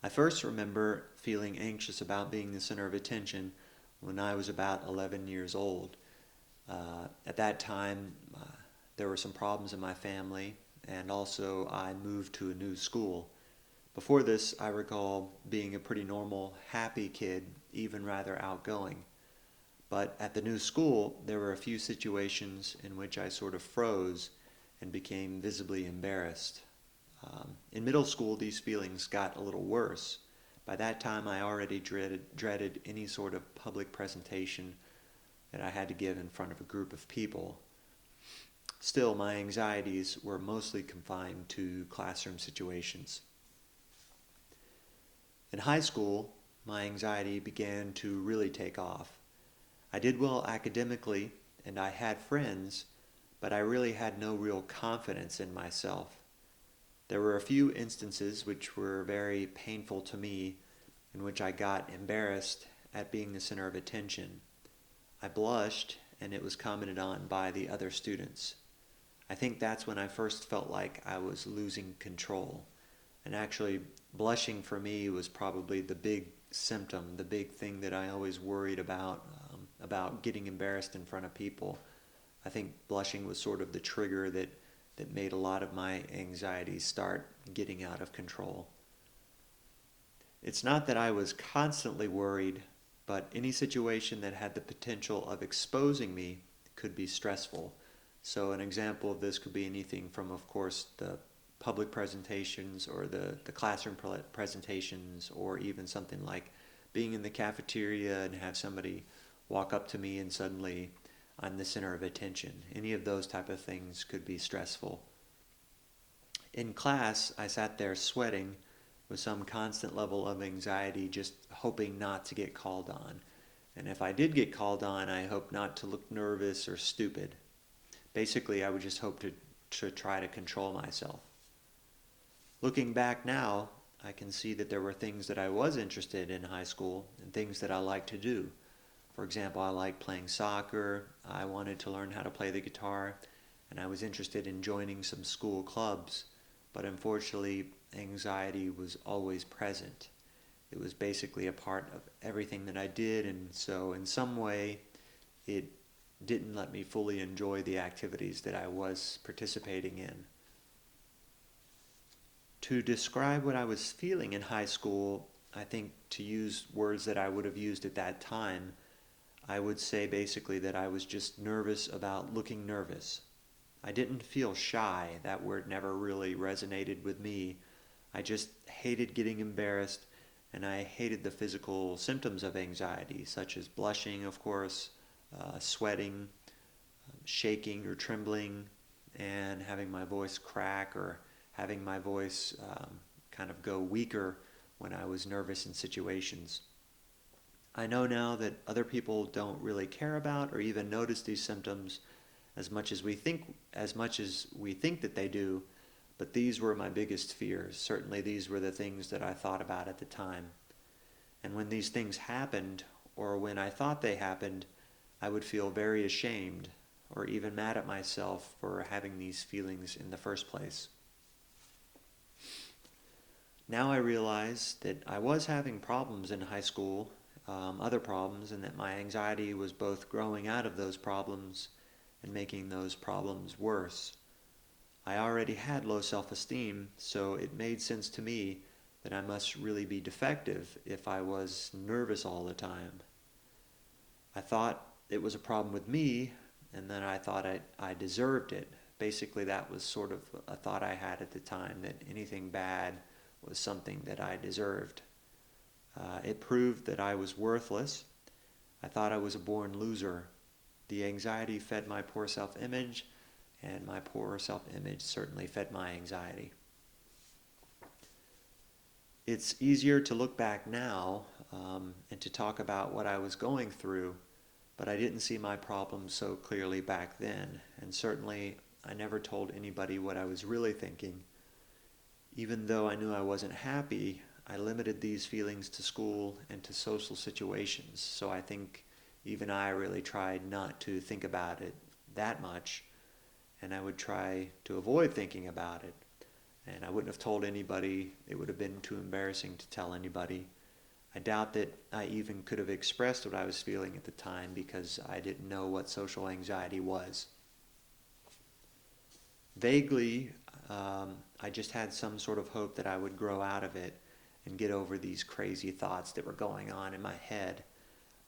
I first remember feeling anxious about being the center of attention when I was about 11 years old. At that time, there were some problems in my family, and also I moved to a new school. Before this, I recall being a pretty normal, happy kid, even rather outgoing. But at the new school, there were a few situations in which I sort of froze and became visibly embarrassed. In middle school, these feelings got a little worse. By that time, I already dreaded any sort of public presentation that I had to give in front of a group of people. Still, my anxieties were mostly confined to classroom situations. In high school, my anxiety began to really take off. I did well academically and I had friends, but I really had no real confidence in myself. There were a few instances which were very painful to me in which I got embarrassed at being the center of attention. I blushed and it was commented on by the other students. I think that's when I first felt like I was losing control. And actually, blushing for me was probably the big symptom, the big thing that I always worried about getting embarrassed in front of people. I think blushing was sort of the trigger that made a lot of my anxieties start getting out of control. It's not that I was constantly worried, but any situation that had the potential of exposing me could be stressful. So an example of this could be anything from, of course, the public presentations or the classroom presentations, or even something like being in the cafeteria and have somebody walk up to me and suddenly I'm the center of attention. Any of those type of things could be stressful. In class, I sat there sweating with some constant level of anxiety, just hoping not to get called on. And if I did get called on, I hoped not to look nervous or stupid. Basically, I would just hope to try to control myself. Looking back now, I can see that there were things that I was interested in high school and things that I liked to do. For example, I liked playing soccer, I wanted to learn how to play the guitar, and I was interested in joining some school clubs. But unfortunately, anxiety was always present. It was basically a part of everything that I did, and so in some way, it didn't let me fully enjoy the activities that I was participating in. To describe what I was feeling in high school, I think to use words that I would have used at that time, I would say basically that I was just nervous about looking nervous. I didn't feel shy. That word never really resonated with me. I just hated getting embarrassed, and I hated the physical symptoms of anxiety, such as blushing, of course, sweating, shaking or trembling, and having my voice crack or having my voice kind of go weaker when I was nervous in situations. I know now that other people don't really care about or even notice these symptoms as much as we think that they do, but these were my biggest fears. Certainly these were the things that I thought about at the time. And when these things happened, or when I thought they happened, I would feel very ashamed or even mad at myself for having these feelings in the first place. Now I realize that I was having problems in high school, other problems, and that my anxiety was both growing out of those problems and making those problems worse. I already had low self-esteem, so it made sense to me that I must really be defective if I was nervous all the time. I thought it was a problem with me, and then I thought I deserved it. Basically, that was sort of a thought I had at the time, that anything bad was something that I deserved. It proved that I was worthless. I thought I was a born loser. The anxiety fed my poor self-image, and my poor self-image certainly fed my anxiety. It's easier to look back now and to talk about what I was going through, but I didn't see my problems so clearly back then, and certainly I never told anybody what I was really thinking. Even though I knew I wasn't happy, I limited these feelings to school and to social situations, so I think even I really tried not to think about it that much, and I would try to avoid thinking about it. and I wouldn't have told anybody. It would have been too embarrassing to tell anybody. I doubt that I even could have expressed what I was feeling at the time because I didn't know what social anxiety was. Vaguely, I just had some sort of hope that I would grow out of it and get over these crazy thoughts that were going on in my head.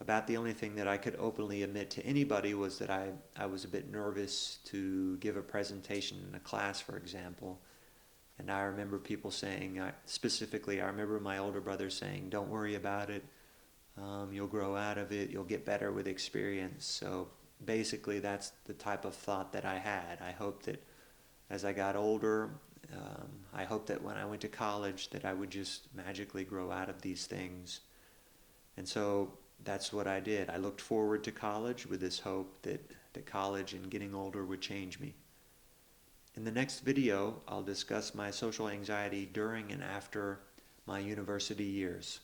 About the only thing that I could openly admit to anybody was that I was a bit nervous to give a presentation in a class, for example. And I remember people saying, specifically, I remember my older brother saying, don't worry about it. You'll grow out of it. You'll get better with experience. So basically, that's the type of thought that I had. I hoped that as I got older, I hoped that when I went to college that I would just magically grow out of these things. And so that's what I did. I looked forward to college with this hope that college and getting older would change me. In the next video, I'll discuss my social anxiety during and after my university years.